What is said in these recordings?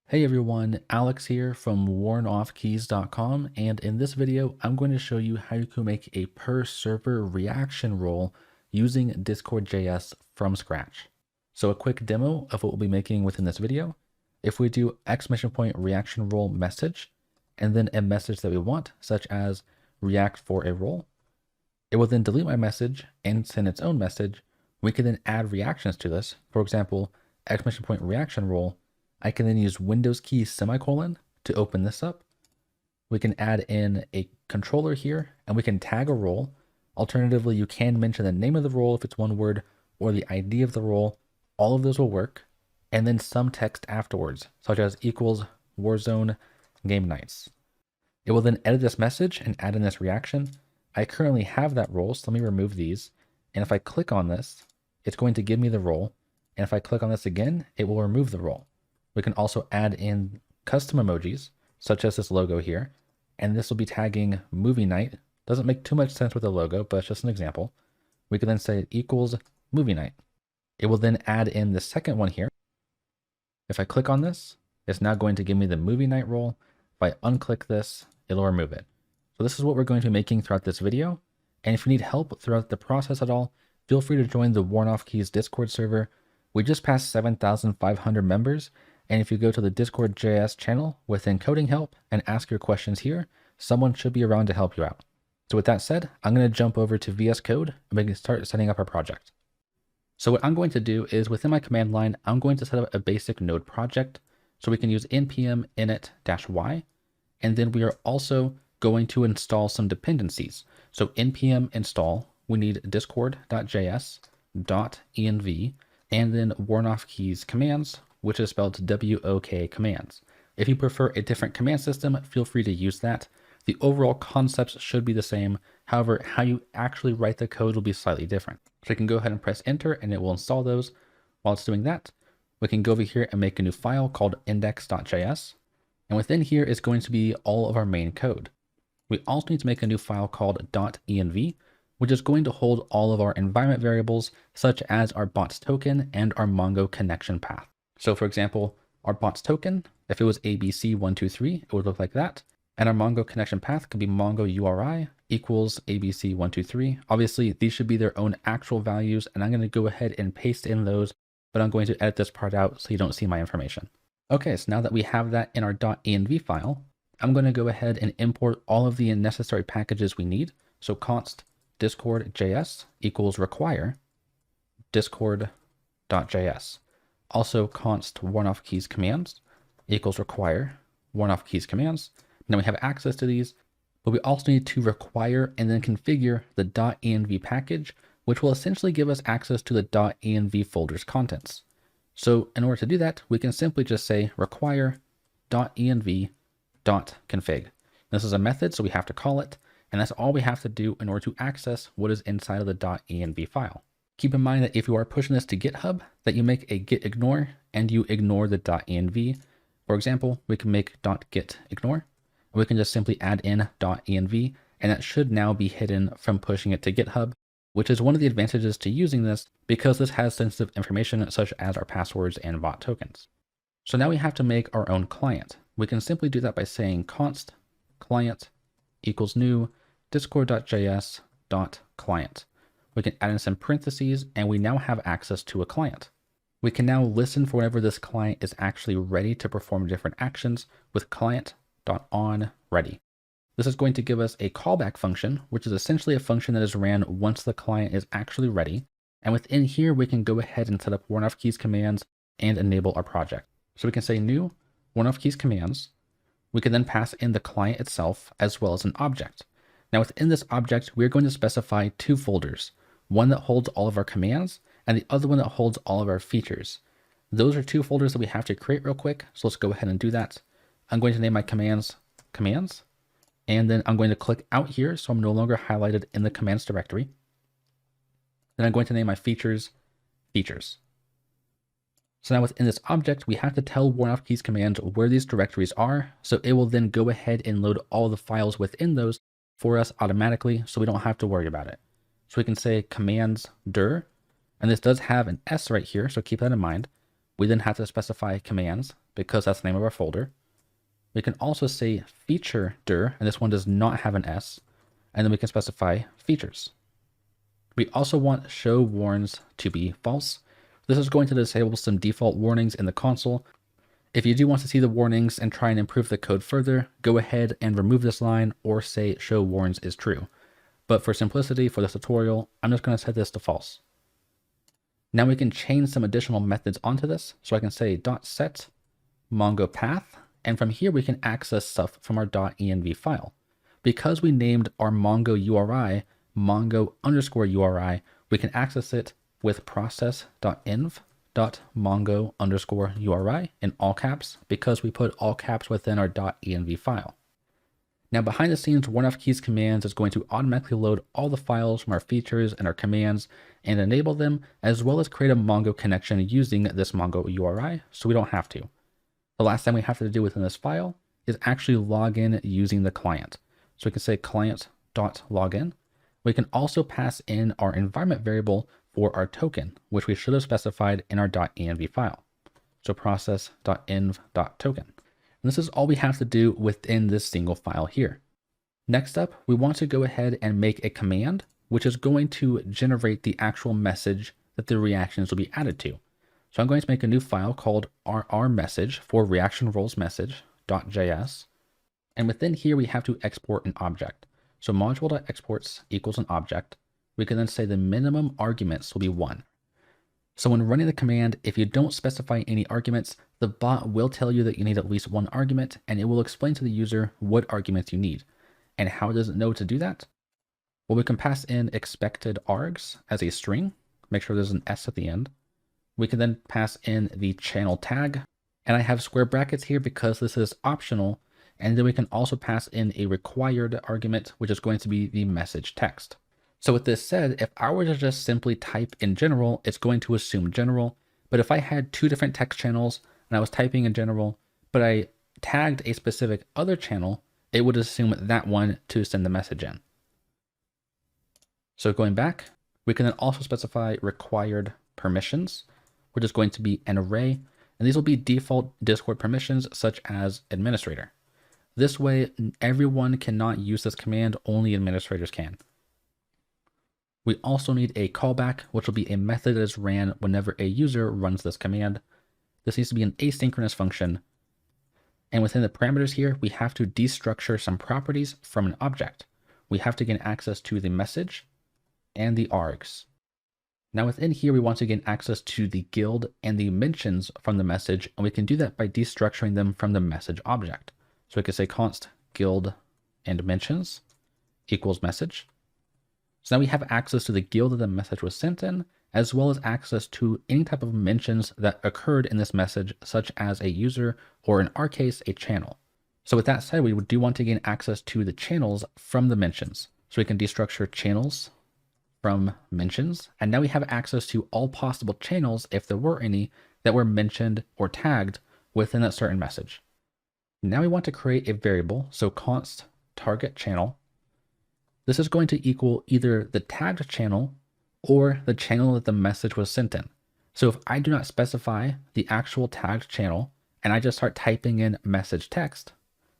Hey everyone, Alex here from WarnOffKeys.com, and in this video, I'm going to show you how you can make a per server reaction role using Discord.js from scratch. So a quick demo of what we'll be making within this video. If we do !reaction role message, and then a message that we want, such as react for a role, it will then delete my message and send its own message. We can then add reactions to this. For example, !reaction role. I can then use Windows key semicolon to open this up. We can add in a controller here and we can tag a role. Alternatively, you can mention the name of the role if it's one word or the ID of the role. All of those will work. And then some text afterwards, such as equals Warzone game nights. It will then edit this message and add in this reaction. I currently have that role, so let me remove these. And if I click on this, it's going to give me the role. And if I click on this again, it will remove the role. We can also add in custom emojis, such as this logo here. And this will be tagging movie night. Doesn't make too much sense with the logo, but it's just an example. We can then say equals movie night. It will then add in the second one here. If I click on this, it's now going to give me the movie night role. If I unclick this, it'll remove it. So this is what we're going to be making throughout this video. And if you need help throughout the process at all, feel free to join the WarnOffKeys Discord server. We just passed 7,500 members. And if you go to the Discord.js channel within coding help and ask your questions here, someone should be around to help you out. So with that said, I'm going to jump over to VS Code and we can start setting up our project. So what I'm going to do is within my command line, I'm going to set up a basic node project. So we can use npm init-y. And then we are also going to install some dependencies. So npm install, we need discord.js, .env, and then WarnOffKeys commands, which is spelled WOK commands. If you prefer a different command system, feel free to use that. The overall concepts should be the same. However, how you actually write the code will be slightly different. So you can go ahead and press enter and it will install those. While it's doing that, we can go over here and make a new file called index.js. And within here is going to be all of our main code. We also need to make a new file called .env, which is going to hold all of our environment variables, such as our bots token and our Mongo connection path. So for example, our bots token, if it was ABC123, it would look like that. And our Mongo connection path could be Mongo URI equals ABC123. Obviously, these should be their own actual values, and I'm going to go ahead and paste in those, but I'm going to edit this part out so you don't see my information. Okay, so now that we have that in our .env file, I'm going to go ahead and import all of the necessary packages we need. So const discord.js equals require discord.js. Also const WarnOffKeys commands equals require WarnOffKeys commands. Now we have access to these, but we also need to require and then configure the .env package, which will essentially give us access to the .env folder's contents. So in order to do that, we can simply just say require .env.config. This is a method, so we have to call it, and that's all we have to do in order to access what is inside of the .env file. Keep in mind that if you are pushing this to GitHub, that you make a git ignore and you ignore the .env. For example, we can make .git ignore. We can just simply add in .env, and that should now be hidden from pushing it to GitHub, which is one of the advantages to using this because this has sensitive information such as our passwords and bot tokens. So now we have to make our own client. We can simply do that by saying const client equals new discord.js.client. We can add in some parentheses and we now have access to a client. We can now listen for whenever this client is actually ready to perform different actions with client.onReady. This is going to give us a callback function, which is essentially a function that is ran once the client is actually ready. And within here, we can go ahead and set up WarnOffKeys commands and enable our project. So we can say new WarnOffKeys commands. We can then pass in the client itself as well as an object. Now within this object, we're going to specify two folders, one that holds all of our commands and the other one that holds all of our features. Those are two folders that we have to create real quick. So let's go ahead and do that. I'm going to name my commands, and then I'm going to click out here. So I'm no longer highlighted in the commands directory. Then I'm going to name my features. So now within this object, we have to tell WarnOffKeys commands where these directories are. So it will then go ahead and load all the files within those for us automatically, so we don't have to worry about it. So we can say commands dir, and this does have an S right here, so keep that in mind. We then have to specify commands because that's the name of our folder. We can also say feature dir, and this one does not have an S, and then we can specify features. We also want show warns to be false. This is going to disable some default warnings in the console. If you do want to see the warnings and try and improve the code further, go ahead and remove this line or say show warns is true. But for simplicity for this tutorial, I'm just going to set this to false. Now we can chain some additional methods onto this. So I can say .set Mongo path, and from here we can access stuff from our .env file. Because we named our Mongo URI Mongo_URI, we can access it with process.env.mongo_URI in all caps because we put all caps within our .env file. Now behind the scenes, WarnOffKeys commands is going to automatically load all the files from our features and our commands and enable them, as well as create a Mongo connection using this Mongo URI, so we don't have to. The last thing we have to do within this file is actually log in using the client. So we can say client.login. We can also pass in our environment variable for our token, which we should have specified in our .env file. So process.env.token. And this is all we have to do within this single file here. Next up, we want to go ahead and make a command, which is going to generate the actual message that the reactions will be added to. So I'm going to make a new file called rr-message for reaction roles message.js. And within here, we have to export an object. So module.exports equals an object. We can then say the minimum arguments will be 1. So when running the command, if you don't specify any arguments, the bot will tell you that you need at least 1 argument, and it will explain to the user what arguments you need. And how does it know to do that? Well, we can pass in expected args as a string, make sure there's an S at the end. We can then pass in the channel tag, and I have square brackets here because this is optional. And then we can also pass in a required argument, which is going to be the message text. So with this said, if I were to just simply type in general, it's going to assume general. But if I had 2 different text channels and I was typing in general, but I tagged a specific other channel, it would assume that one to send the message in. So going back, we can then also specify required permissions, which is going to be an array. And these will be default Discord permissions such as administrator. This way, everyone cannot use this command, only administrators can. We also need a callback, which will be a method that is ran whenever a user runs this command. This needs to be an asynchronous function. And within the parameters here, we have to destructure some properties from an object. We have to gain access to the message and the args. Now within here, we want to gain access to the guild and the mentions from the message, and we can do that by destructuring them from the message object. So we can say const guild and mentions equals message. So now we have access to the guild that the message was sent in, as well as access to any type of mentions that occurred in this message, such as a user, or in our case, a channel. So with that said, we do want to gain access to the channels from the mentions. So we can destructure channels from mentions. And now we have access to all possible channels, if there were any, that were mentioned or tagged within that certain message. Now we want to create a variable, so const target channel. This is going to equal either the tagged channel or the channel that the message was sent in. So if I do not specify the actual tagged channel and I just start typing in message text,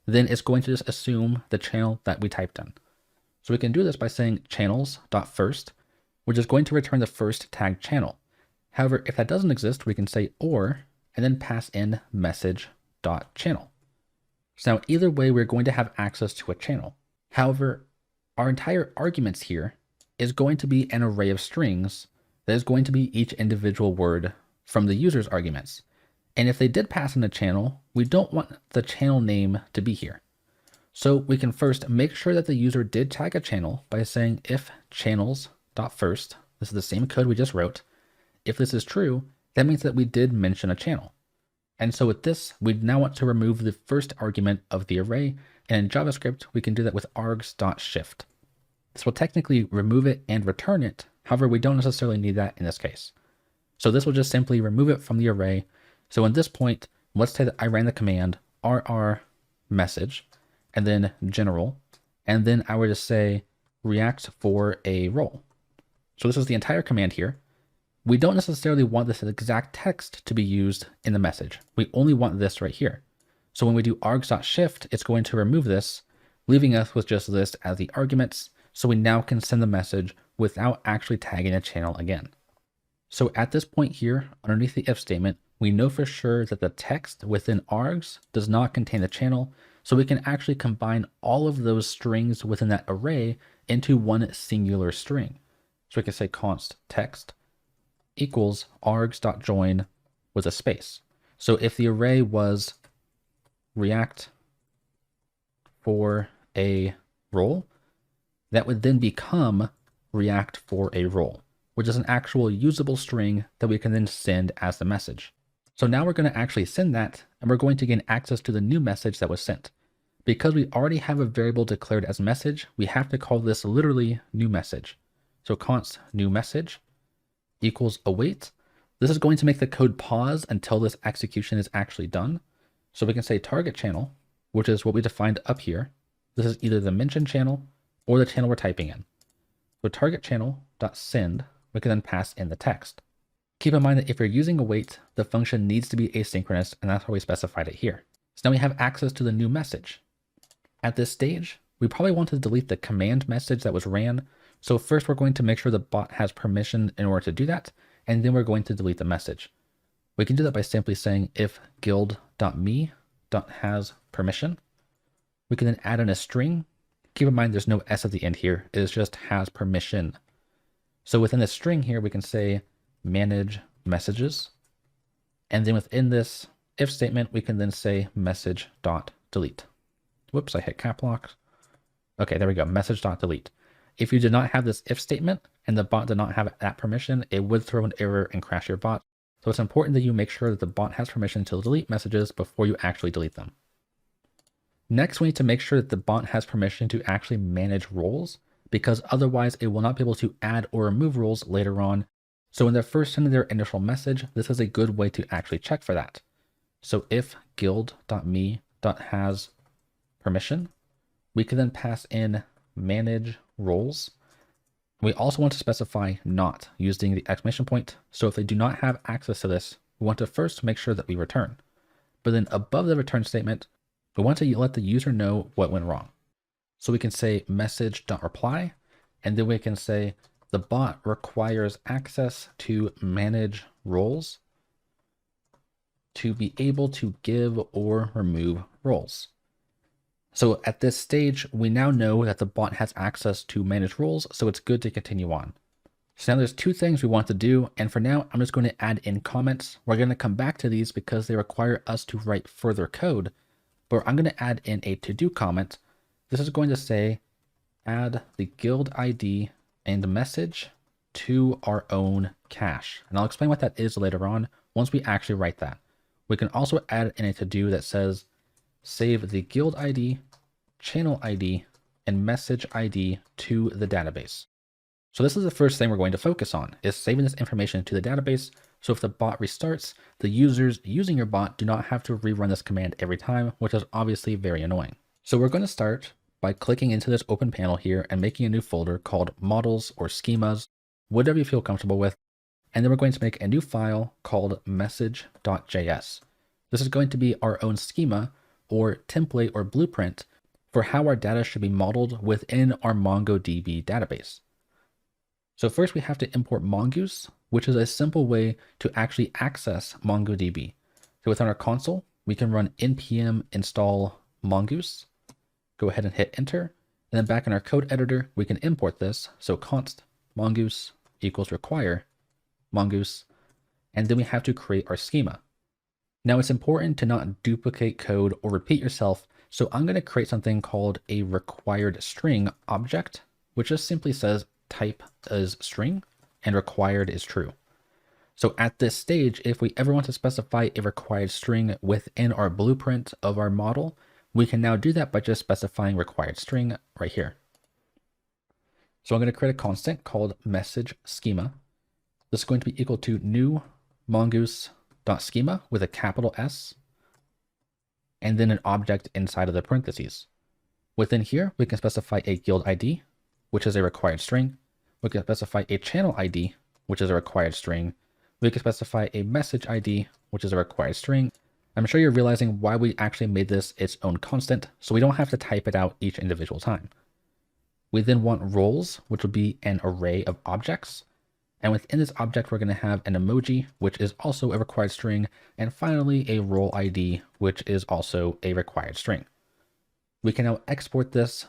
then it's going to just assume the channel that we typed in. So we can do this by saying channels.first, which is going to return the first tagged channel. However, if that doesn't exist, we can say or, and then pass in message.channel. So now either way, we're going to have access to a channel. However, our entire arguments here is going to be an array of strings that is going to be each individual word from the user's arguments. And if they did pass in a channel, we don't want the channel name to be here. So we can first make sure that the user did tag a channel by saying if channels.first, this is the same code we just wrote. If this is true, that means that we did mention a channel. And so with this, we now want to remove the first argument of the array. And in JavaScript, we can do that with args.shift. This will technically remove it and return it. However, we don't necessarily need that in this case. So this will just simply remove it from the array. So in this point, let's say that I ran the command rr message and then general, and then I would just say react for a role. So this is the entire command here. We don't necessarily want this exact text to be used in the message. We only want this right here. So when we do args.shift, it's going to remove this, leaving us with just this as the arguments. So we now can send the message without actually tagging a channel again. So at this point here, underneath the if statement, we know for sure that the text within args does not contain the channel. So we can actually combine all of those strings within that array into one singular string. So we can say const text equals args.join with a space. So if the array was react for a role, that would then become react for a role, which is an actual usable string that we can then send as the message. So now we're going to actually send that, and we're going to gain access to the new message that was sent. Because we already have a variable declared as message, we have to call this literally new message. So const new message equals await. This is going to make the code pause until this execution is actually done. So we can say target channel, which is what we defined up here. This is either the mentioned channel or the channel we're typing in. So target channel.send, we can then pass in the text. Keep in mind that if you're using await, the function needs to be asynchronous, and that's why we specified it here. So now we have access to the new message. At this stage, we probably want to delete the command message that was ran. So first we're going to make sure the bot has permission in order to do that, and then we're going to delete the message. We can do that by simply saying if guild.me.has permission. We can then add in a string. Keep in mind there's no s at the end here. It is just has permission. So within this string here, we can say manage messages. And then within this if statement, we can then say message.delete. Whoops, I hit cap lock. Okay, there we go, message.delete. If you did not have this if statement and the bot did not have that permission, it would throw an error and crash your bot. So it's important that you make sure that the bot has permission to delete messages before you actually delete them. Next, we need to make sure that the bot has permission to actually manage roles, because otherwise it will not be able to add or remove roles later on. So when they're first sending their initial message, this is a good way to actually check for that. So if guild.me.has permission, we can then pass in manage roles. We also want to specify not using the exclamation point. So if they do not have access to this, we want to first make sure that we return. But then above the return statement, we want to let the user know what went wrong. So we can say message.reply, and then we can say the bot requires access to manage roles to be able to give or remove roles. So at this stage, we now know that the bot has access to manage roles, so it's good to continue on. So now there's two things we want to do, and for now, I'm just going to add in comments. We're going to come back to these because they require us to write further code, but I'm going to add in a to-do comment. This is going to say, add the guild ID and message to our own cache. And I'll explain what that is later on once we actually write that. We can also add in a to-do that says, save the guild ID, channel ID, and message ID to the database. So this is the first thing we're going to focus on, is saving this information to the database. So if the bot restarts, the users using your bot do not have to rerun this command every time, which is obviously very annoying. So we're going to start by clicking into this open panel here and making a new folder called models or schemas, whatever you feel comfortable with. And then we're going to make a new file called message.js. This is going to be our own schema or template or blueprint for how our data should be modeled within our MongoDB database. So first we have to import Mongoose, which is a simple way to actually access MongoDB. So within our console, we can run npm install mongoose, go ahead and hit enter, and then back in our code editor, we can import this. So const mongoose equals require mongoose, and then we have to create our schema. Now it's important to not duplicate code or repeat yourself. So I'm going to create something called a required string object, which just simply says type is string and required is true. So at this stage, if we ever want to specify a required string within our blueprint of our model, we can now do that by just specifying required string right here. So I'm going to create a constant called message schema. This is going to be equal to new mongoose.schema with a capital S, and then an object inside of the parentheses. Within here, we can specify a guild ID, which is a required string. We can specify a channel ID, which is a required string. We can specify a message ID, which is a required string. I'm sure you're realizing why we actually made this its own constant, so we don't have to type it out each individual time. We then want roles, which will be an array of objects. And within this object, we're going to have an emoji, which is also a required string. And finally, a role ID, which is also a required string. We can now export this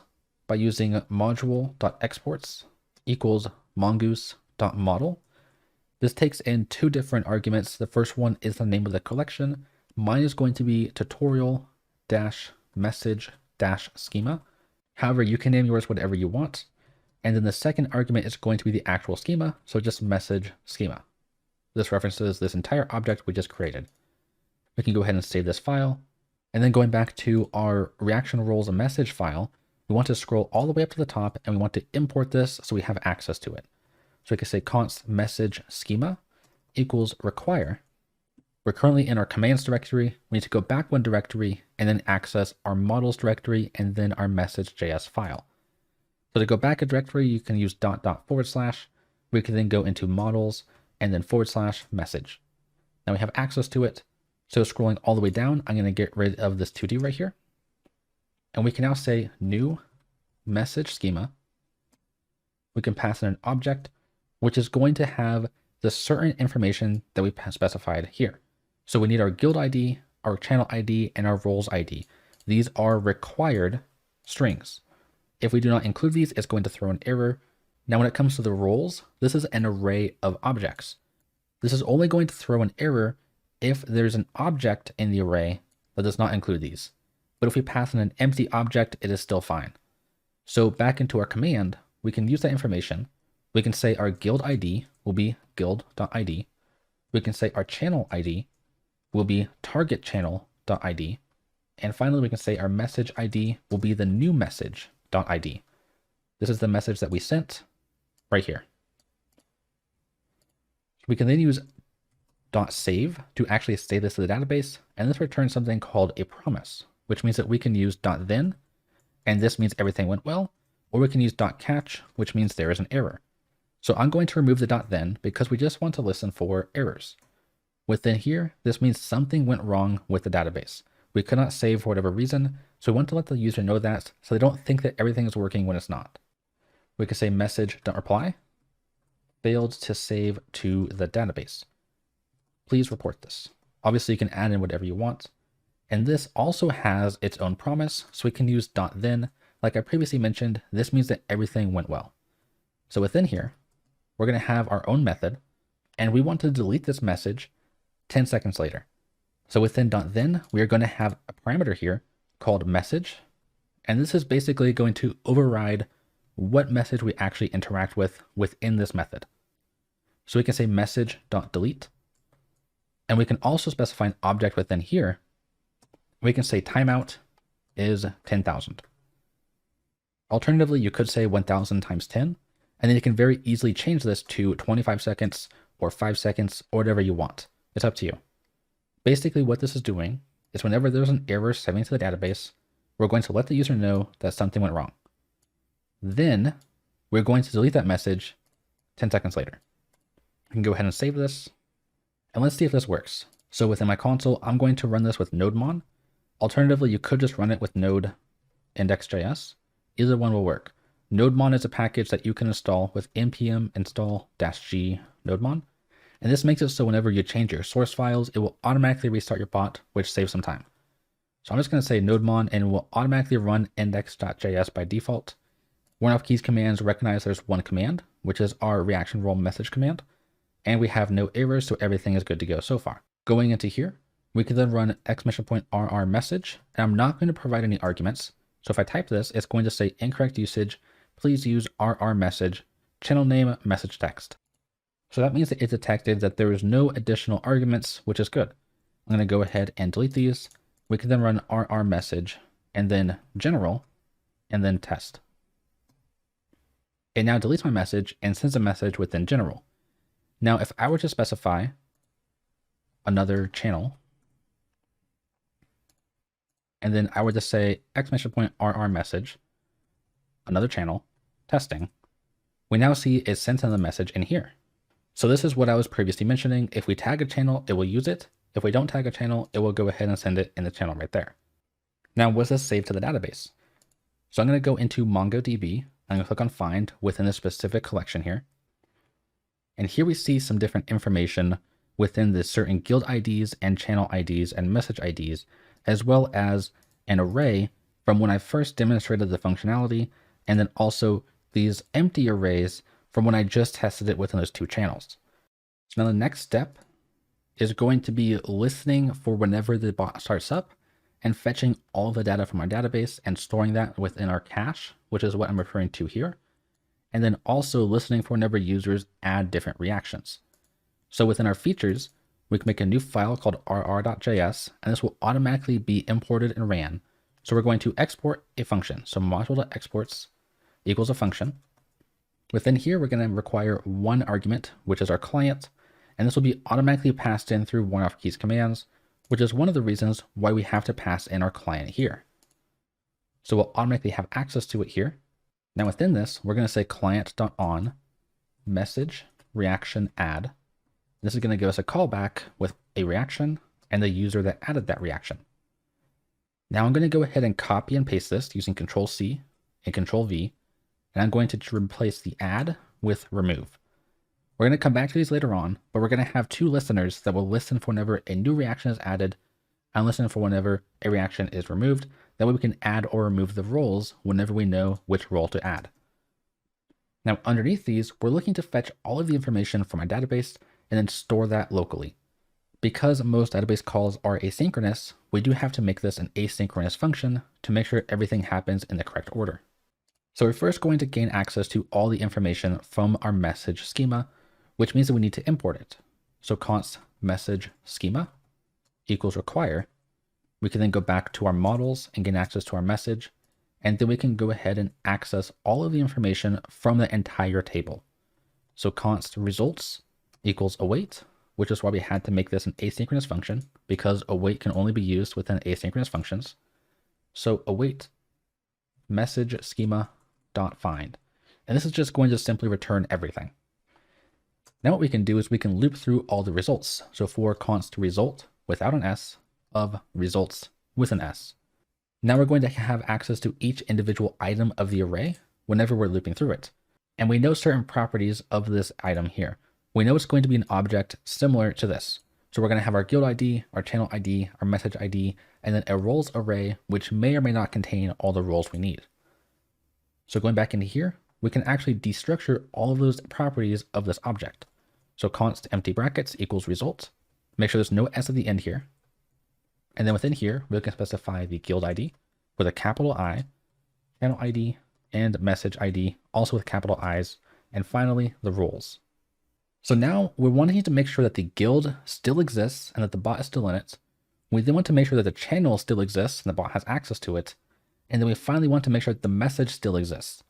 by using module.exports equals mongoose.model. This takes in two different arguments. The first one is the name of the collection. Mine is going to be tutorial-message-schema. However, you can name yours whatever you want. And then the second argument is going to be the actual schema, so just message schema. This references this entire object we just created. We can go ahead and save this file. And then going back to our reaction roles and message file, we want to scroll all the way up to the top and we want to import this so we have access to it. So we can say const message schema equals require. We're currently in our commands directory. We need to go back one directory and then access our models directory and then our message.js file. So to go back a directory, you can use .. We can then go into models and then / message. Now we have access to it. So scrolling all the way down, I'm going to get rid of this 2D right here. And we can now say new message schema. We can pass in an object, which is going to have the certain information that we specified here. So we need our guild ID, our channel ID, and our roles ID. These are required strings. If we do not include these, it's going to throw an error. Now, when it comes to the roles, this is an array of objects. This is only going to throw an error if there's an object in the array that does not include these. But if we pass in an empty object, it is still fine. So back into our command, we can use that information. We can say our guild ID will be guild.id. We can say our channel ID will be targetchannel.id. And finally, we can say our message ID will be the new message.id. This is the message that we sent right here. We can then use .save to actually save this to the database, and this returns something called a promise, which means that we can use .then, and this means everything went well, or we can use .catch, which means there is an error. So I'm going to remove the .then because we just want to listen for errors. Within here, this means something went wrong with the database. We could not save for whatever reason, so we want to let the user know that so they don't think that everything is working when it's not. We can say message.reply, failed to save to the database. Please report this. Obviously, you can add in whatever you want. And this also has its own promise, so we can use .then. Like I previously mentioned, this means that everything went well. So within here, we're going to have our own method, and we want to delete this message 10 seconds later. So within .then, we are going to have a parameter here called message, and this is basically going to override what message we actually interact with within this method. So we can say message.delete, and we can also specify an object within here. We can say timeout is 10,000. Alternatively, you could say 1,000 times 10, and then you can very easily change this to 25 seconds or 5 seconds or whatever you want. It's up to you. Basically, what this is doing is whenever there's an error saving to the database, we're going to let the user know that something went wrong. Then we're going to delete that message 10 seconds later. I can go ahead and save this, and let's see if this works. So within my console, I'm going to run this with Nodemon. Alternatively, you could just run it with Node index.js. Either one will work. Nodemon is a package that you can install with npm install-g Nodemon. And this makes it so whenever you change your source files, it will automatically restart your bot, which saves some time. So I'm just going to say Nodemon, and it will automatically run index.js by default. Warn-off keys commands recognize there's one command, which is our reaction role message command. And we have no errors, so everything is good to go so far. Going into here, we can then run !rr message, and I'm not going to provide any arguments. So if I type this, it's going to say incorrect usage. Please use rr message, channel name, message text. So that means that it detected that there is no additional arguments, which is good. I'm going to go ahead and delete these. We can then run rr message and then general and then test. It now deletes my message and sends a message within general. Now, if I were to specify another channel, and then I were to say !rr message, another channel, testing, we now see it sent in the message in here. So this is what I was previously mentioning. If we tag a channel, it will use it. If we don't tag a channel, it will go ahead and send it in the channel right there. Now, was this saved to the database? So I'm going to go into MongoDB. I'm going to click on Find within a specific collection here. And here we see some different information within the certain guild IDs and channel IDs and message IDs, as well as an array from when I first demonstrated the functionality, and then also these empty arrays from when I just tested it within those two channels. So now the next step is going to be listening for whenever the bot starts up and fetching all the data from our database and storing that within our cache, which is what I'm referring to here. And then also listening for whenever users add different reactions. So within our features, we can make a new file called rr.js, and this will automatically be imported and ran. So we're going to export a function. So module.exports equals a function. Within here, we're going to require one argument, which is our client, and this will be automatically passed in through Warn-Off-Keys commands, which is one of the reasons why we have to pass in our client here. So we'll automatically have access to it here. Now within this, we're going to say client.on message reaction add. This is going to give us a callback with a reaction and the user that added that reaction. Now I'm going to go ahead and copy and paste this using Control-C and Control-V, and I'm going to replace the add with remove. We're going to come back to these later on, but we're going to have two listeners that will listen for whenever a new reaction is added and listen for whenever a reaction is removed. That way we can add or remove the roles whenever we know which role to add. Now underneath these, we're looking to fetch all of the information from our database and then store that locally. Because most database calls are asynchronous, we do have to make this an asynchronous function to make sure everything happens in the correct order. So we're first going to gain access to all the information from our message schema, which means that we need to import it. So const message schema equals require. We can then go back to our models and gain access to our message, and then we can go ahead and access all of the information from the entire table. So const results equals await, which is why we had to make this an asynchronous function, because await can only be used within asynchronous functions. So await message schema dot find, and this is just going to simply return everything. Now what we can do is we can loop through all the results. So for const result without an S of results with an S. Now we're going to have access to each individual item of the array whenever we're looping through it. And we know certain properties of this item here. We know it's going to be an object similar to this. So we're going to have our guild ID, our channel ID, our message ID, and then a roles array, which may or may not contain all the roles we need. So going back into here, we can actually destructure all of those properties of this object. So const empty brackets equals result. Make sure there's no S at the end here. And then within here, we can specify the guild ID with a capital I, channel ID, and message ID, also with capital I's, and finally the roles. So now we're wanting to make sure that the guild still exists and that the bot is still in it. We then want to make sure that the channel still exists and the bot has access to it. And then we finally want to make sure that the message still exists.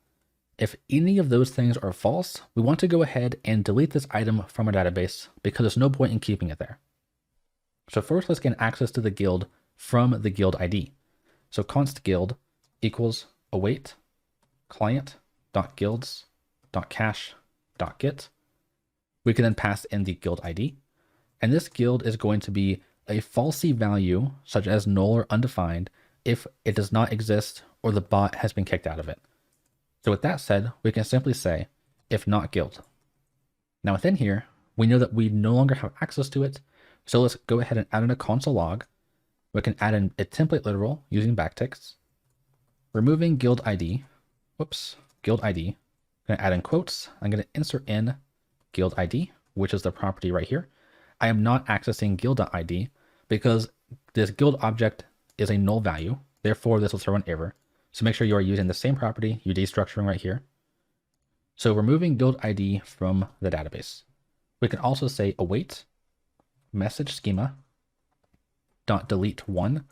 If any of those things are false, we want to go ahead and delete this item from our database because there's no point in keeping it there. So first, let's gain access to the guild from the guild ID. So const guild equals await client.guilds.cache.get. We can then pass in the guild ID, and this guild is going to be a falsy value such as null or undefined if it does not exist or the bot has been kicked out of it. So with that said, we can simply say if not guild. Now within here, we know that we no longer have access to it. So let's go ahead and add in a console log. We can add in a template literal using backticks, removing guild ID. Guild ID. I'm going to add in quotes. I'm going to insert in guild ID, which is the property right here. I am not accessing guild.id because this guild object is a null value. Therefore, this will throw an error. So make sure you are using the same property you're destructuring right here. So removing guild ID from the database. We can also say await message schema dot delete one.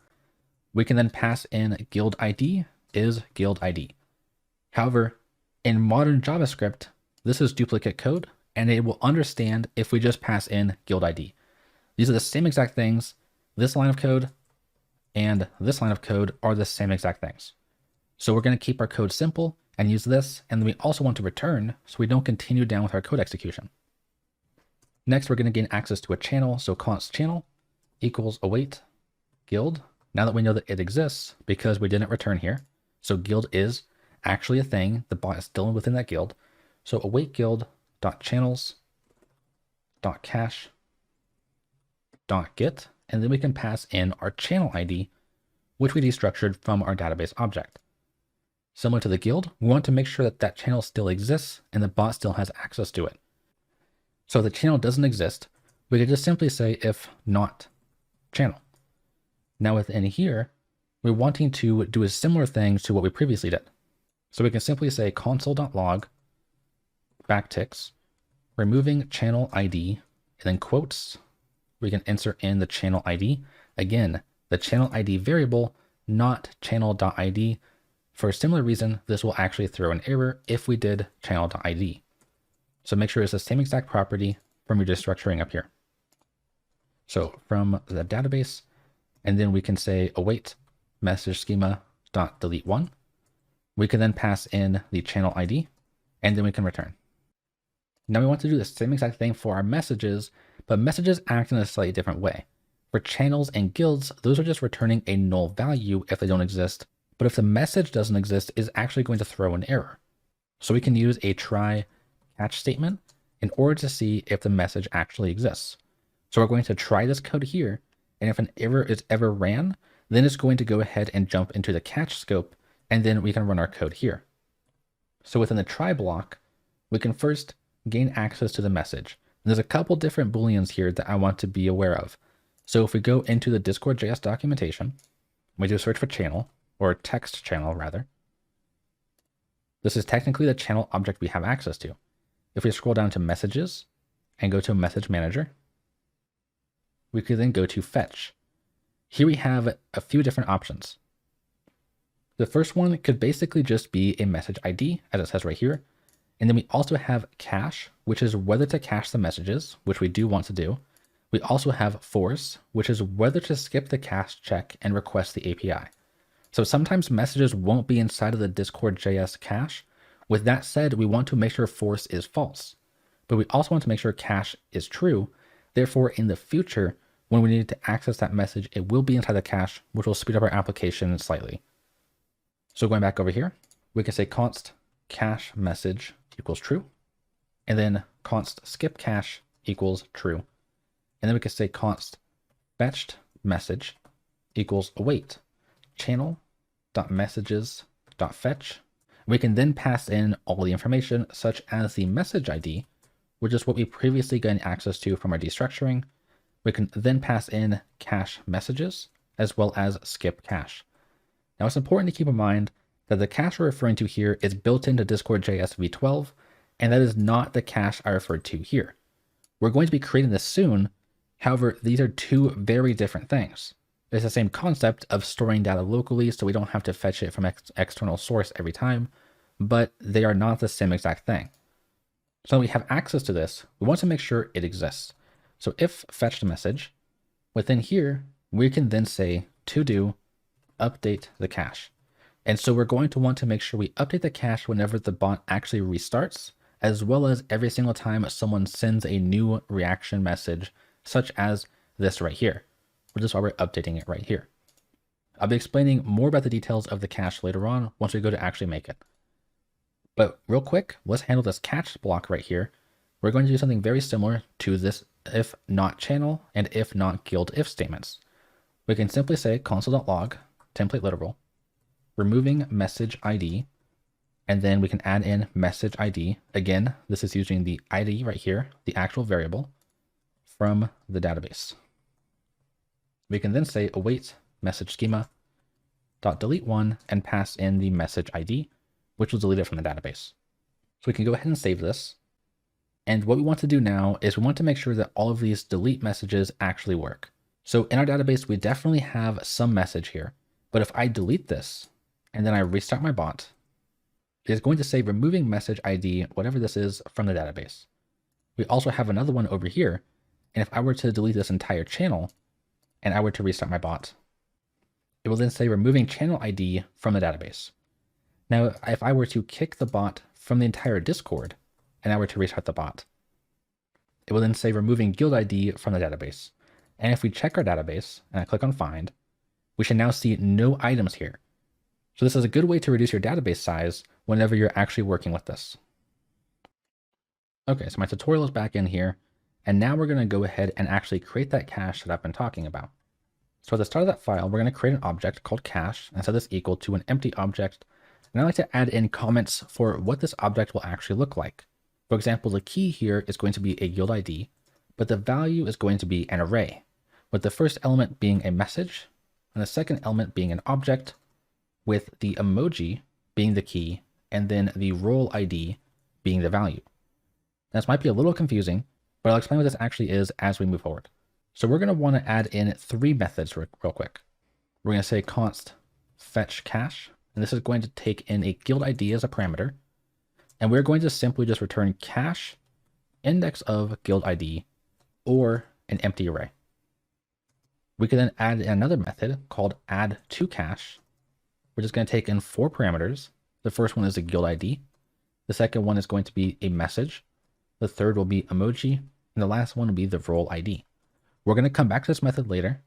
We can then pass in guild ID is guild ID. However, in modern JavaScript, this is duplicate code and it will understand if we just pass in guild ID. These are the same exact things. This line of code and this line of code are the same exact things. So we're going to keep our code simple and use this. And then we also want to return so we don't continue down with our code execution. Next, we're going to gain access to a channel. So const channel equals await guild. Now that we know that it exists because we didn't return here. So guild is actually a thing. The bot is still within that guild. So await guild dot channels dot cache dot get, and then we can pass in our channel ID, which we destructured from our database object. Similar to the guild, we want to make sure that that channel still exists and the bot still has access to it. So if the channel doesn't exist, we could just simply say if not channel. Now within here, we're wanting to do a similar thing to what we previously did. So we can simply say console.log backticks, removing channel ID, and then quotes, we can insert in the channel ID. Again, the channel ID variable, not channel.id. For a similar reason, this will actually throw an error if we did channel.id. So make sure it's the same exact property from your destructuring up here. So from the database, and then we can say await message schema dot delete one. We can then pass in the channel ID, and then we can return. Now we want to do the same exact thing for our messages, but messages act in a slightly different way. For channels and guilds, those are just returning a null value if they don't exist, but if the message doesn't exist, it's actually going to throw an error. So we can use a try catch statement in order to see if the message actually exists. So we're going to try this code here, and if an error is ever ran, then it's going to go ahead and jump into the catch scope, and then we can run our code here. So within the try block, we can first gain access to the message. And there's a couple different booleans here that I want to be aware of. So if we go into the Discord.js documentation, we do a search for channel, or text channel rather. This is technically the channel object we have access to. If we scroll down to messages and go to message manager, we could then go to fetch. Here we have a few different options. The first one could basically just be a message ID, as it says right here. And then we also have cache, which is whether to cache the messages, which we do want to do. We also have force, which is whether to skip the cache check and request the API. So sometimes messages won't be inside of the Discord.js cache. With that said, we want to make sure force is false, but we also want to make sure cache is true. Therefore, in the future, when we need to access that message, it will be inside the cache, which will speed up our application slightly. So going back over here, we can say const cache message equals true, and then const skip cache equals true. And then we can say const fetched message equals await channel.messages.fetch. We can then pass in all the information such as the message ID, which is what we previously gained access to from our destructuring. We can then pass in cache messages as well as skip cache. Now it's important to keep in mind that the cache we're referring to here is built into Discord.js v12, and that is not the cache I referred to here. We're going to be creating this soon. However, these are two very different things. It's the same concept of storing data locally, so we don't have to fetch it from external source every time, but they are not the same exact thing. So when we have access to this, we want to make sure it exists. So if fetched message, within here, we can then say to do update the cache. And so we're going to want to make sure we update the cache whenever the bot actually restarts, as well as every single time someone sends a new reaction message, such as this right here, which is why we're updating it right here. I'll be explaining more about the details of the cache later on once we go to actually make it. But real quick, let's handle this catch block right here. We're going to do something very similar to this if not channel and if not guild if statements. We can simply say console.log template literal, removing message ID, and then we can add in message ID. Again, this is using the ID right here, the actual variable from the database. We can then say await message schema dot delete one and pass in the message ID, which will delete it from the database. So we can go ahead and save this. And what we want to do now is we want to make sure that all of these delete messages actually work. So in our database, we definitely have some message here, but if I delete this and then I restart my bot, it is going to say removing message ID, whatever this is, from the database. We also have another one over here. And if I were to delete this entire channel and I were to restart my bot, it will then say removing channel ID from the database. Now, if I were to kick the bot from the entire Discord and I were to restart the bot, it will then say removing guild ID from the database. And if we check our database and I click on find, we should now see no items here. So this is a good way to reduce your database size whenever you're actually working with this. Okay, so my tutorial is back in here. And now we're going to go ahead and actually create that cache that I've been talking about. So at the start of that file, we're going to create an object called cache and set this equal to an empty object. And I like to add in comments for what this object will actually look like. For example, the key here is going to be a guild ID, but the value is going to be an array, with the first element being a message and the second element being an object, with the emoji being the key and then the role ID being the value. Now, this might be a little confusing, but I'll explain what this actually is as we move forward. So we're going to want to add in 3 methods real quick. We're going to say const fetch cache, and this is going to take in a guild ID as a parameter. And we're going to simply just return cache index of guild ID or an empty array. We can then add another method called add to cache, which is going to take in 4 parameters. The first one is a guild ID. The second one is going to be a message. The third will be emoji. And the last one will be the role ID. We're going to come back to this method later.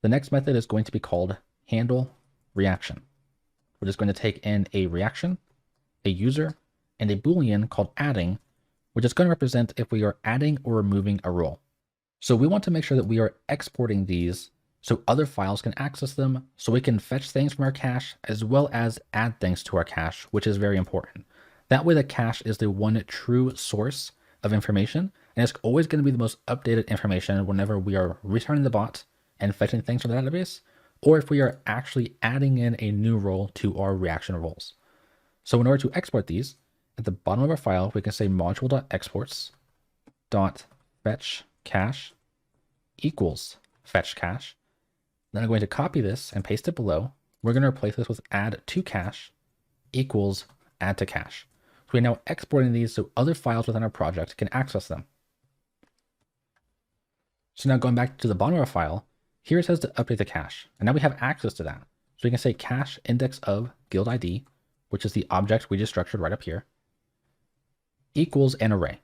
The next method is going to be called handle reaction, which is going to take in a reaction, a user, and a Boolean called adding, which is going to represent if we are adding or removing a role. So we want to make sure that we are exporting these so other files can access them, so we can fetch things from our cache as well as add things to our cache, which is very important. That way the cache is the one true source of information, and it's always going to be the most updated information whenever we are returning the bot and fetching things from the database, or if we are actually adding in a new role to our reaction roles. So in order to export these, at the bottom of our file, we can say module.exports.fetch cache equals fetch cache. Then I'm going to copy this and paste it below. We're going to replace this with add to cache equals add to cache. So we're now exporting these so other files within our project can access them. So now going back to the bottom of our file, here it says to update the cache. And now we have access to that. So we can say cache index of guild ID, which is the object we just structured right up here, equals an array.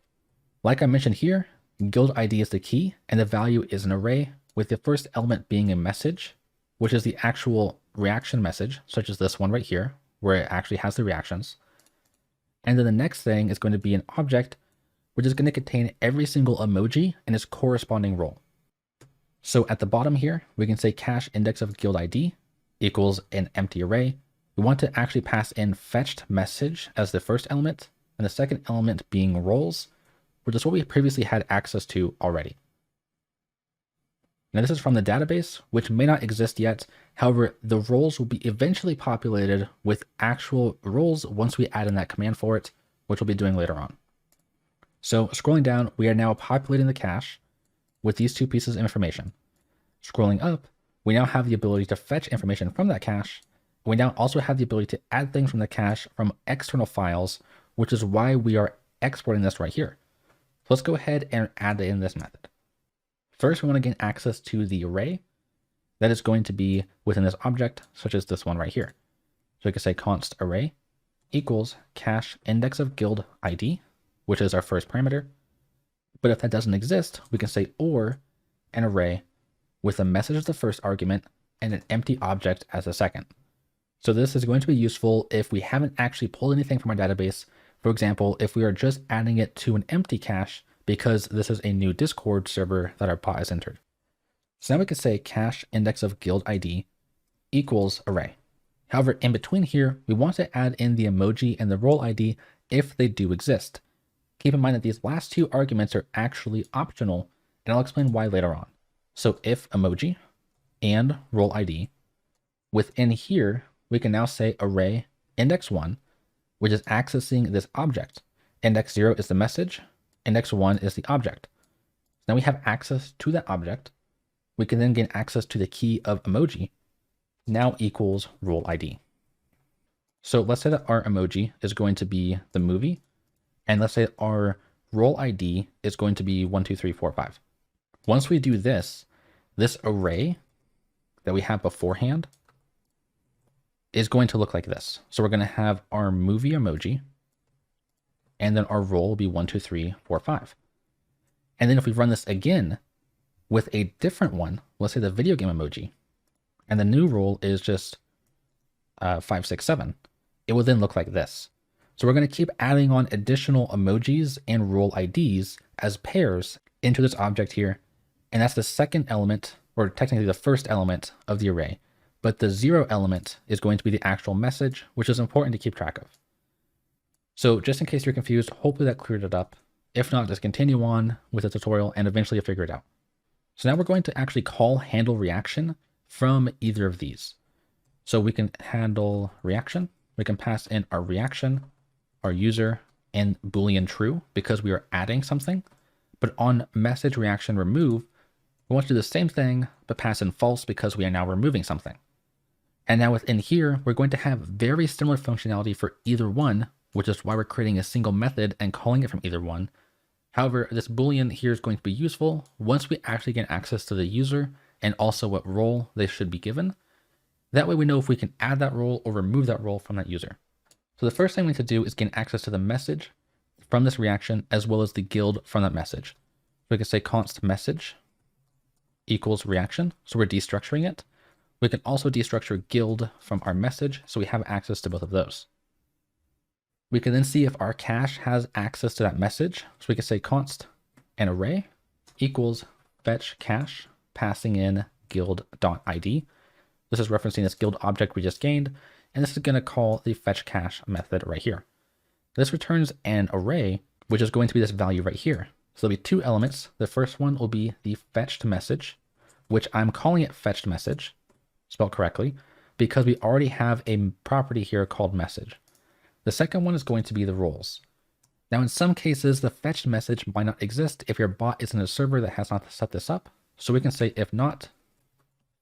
Like I mentioned here, guild ID is the key and the value is an array, with the first element being a message, which is the actual reaction message, such as this one right here, where it actually has the reactions. And then the next thing is going to be an object, which is going to contain every single emoji and its corresponding role. So at the bottom here, we can say cache index of guild ID equals an empty array. We want to actually pass in fetched message as the first element, and the second element being roles, which is what we previously had access to already. Now this is from the database, which may not exist yet. However, the roles will be eventually populated with actual roles once we add in that command for it, which we'll be doing later on. So scrolling down, we are now populating the cache with these 2 pieces of information. Scrolling up, we now have the ability to fetch information from that cache. We now also have the ability to add things from the cache from external files, which is why we are exporting this right here. So let's go ahead and add in this method. First, we want to gain access to the array that is going to be within this object, such as this one right here. So we can say const array equals cache index of guild ID, which is our first parameter. But if that doesn't exist, we can say or an array with a message as the first argument and an empty object as the second. So this is going to be useful if we haven't actually pulled anything from our database. For example, if we are just adding it to an empty cache, because this is a new Discord server that our bot has entered. So now we can say cache index of guild ID equals array. However, in between here, we want to add in the emoji and the role ID if they do exist. Keep in mind that these last 2 arguments are actually optional, and I'll explain why later on. So if emoji and role ID, within here, we can now say array index 1, which is accessing this object. Index 0 is the message. Index 1 is the object. Now we have access to that object. We can then gain access to the key of emoji, now equals role ID. So let's say that our emoji is going to be the movie, and let's say our role ID is going to be 1, 2, 3, 4, 5. Once we do this, this array that we have beforehand is going to look like this. So we're going to have our movie emoji, and then our role will be 1, 2, 3, 4, 5. And then if we run this again with a different one, let's say the video game emoji, and the new role is just 567, it will then look like this. So we're going to keep adding on additional emojis and role IDs as pairs into this object here. And that's the second element, or technically the first element of the array. But the 0 element is going to be the actual message, which is important to keep track of. So just in case you're confused, hopefully that cleared it up. If not, just continue on with the tutorial and eventually you'll figure it out. So now we're going to actually call handle reaction from either of these. So we can handle reaction. We can pass in our reaction, our user, and Boolean true because we are adding something. But on message reaction remove, we want to do the same thing, but pass in false because we are now removing something. And now within here, we're going to have very similar functionality for either one, which is why we're creating a single method and calling it from either one. However, this Boolean here is going to be useful once we actually get access to the user and also what role they should be given. That way we know if we can add that role or remove that role from that user. So the first thing we need to do is gain access to the message from this reaction as well as the guild from that message. So we can say const message equals reaction. So we're destructuring it. We can also destructure guild from our message, so we have access to both of those. We can then see if our cache has access to that message. So we can say const an array equals fetch cache, passing in guild.id. This is referencing this guild object we just gained, and this is going to call the fetch cache method right here. This returns an array, which is going to be this value right here. So there'll be two elements. The first one will be the fetched message, which I'm calling it fetched message, spelled correctly, because we already have a property here called message. The second one is going to be the roles. Now, in some cases, the fetched message might not exist if your bot is in a server that has not set this up. So we can say if not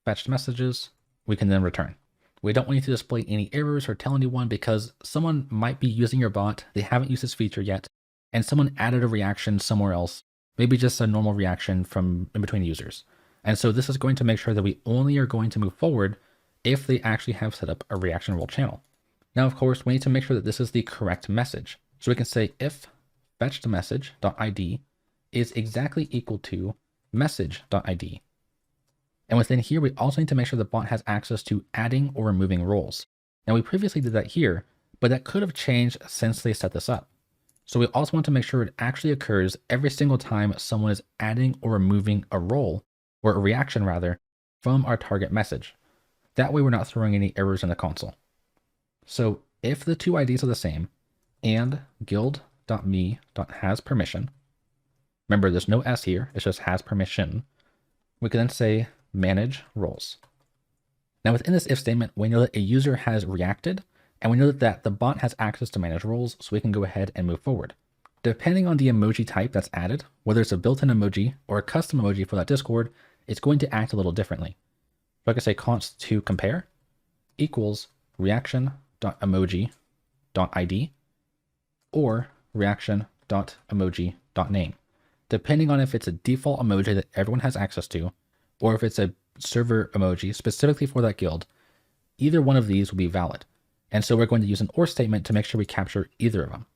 fetched messages, we can then return. We don't want you to display any errors or tell anyone because someone might be using your bot, they haven't used this feature yet, and someone added a reaction somewhere else, maybe just a normal reaction from in between users. And so this is going to make sure that we only are going to move forward if they actually have set up a reaction role channel. Now, of course, we need to make sure that this is the correct message. So we can say if fetched message.id is exactly equal to message.id. And within here, we also need to make sure the bot has access to adding or removing roles. Now, we previously did that here, but that could have changed since they set this up. So we also want to make sure it actually occurs every single time someone is adding or removing a role, or a reaction rather, from our target message. That way we're not throwing any errors in the console. So if the two IDs are the same and guild.me.hasPermission, remember there's no S here, it's just has permission, we can then say manage roles. Now within this if statement, we know that a user has reacted and we know that the bot has access to manage roles, so we can go ahead and move forward. Depending on the emoji type that's added, whether it's a built-in emoji or a custom emoji for that Discord, it's going to act a little differently. So I can say const to compare equals reaction.emoji.id or reaction.emoji.name, depending on if it's a default emoji that everyone has access to, or if it's a server emoji specifically for that guild. Either one of these will be valid. And so we're going to use an OR statement to make sure we capture either of them.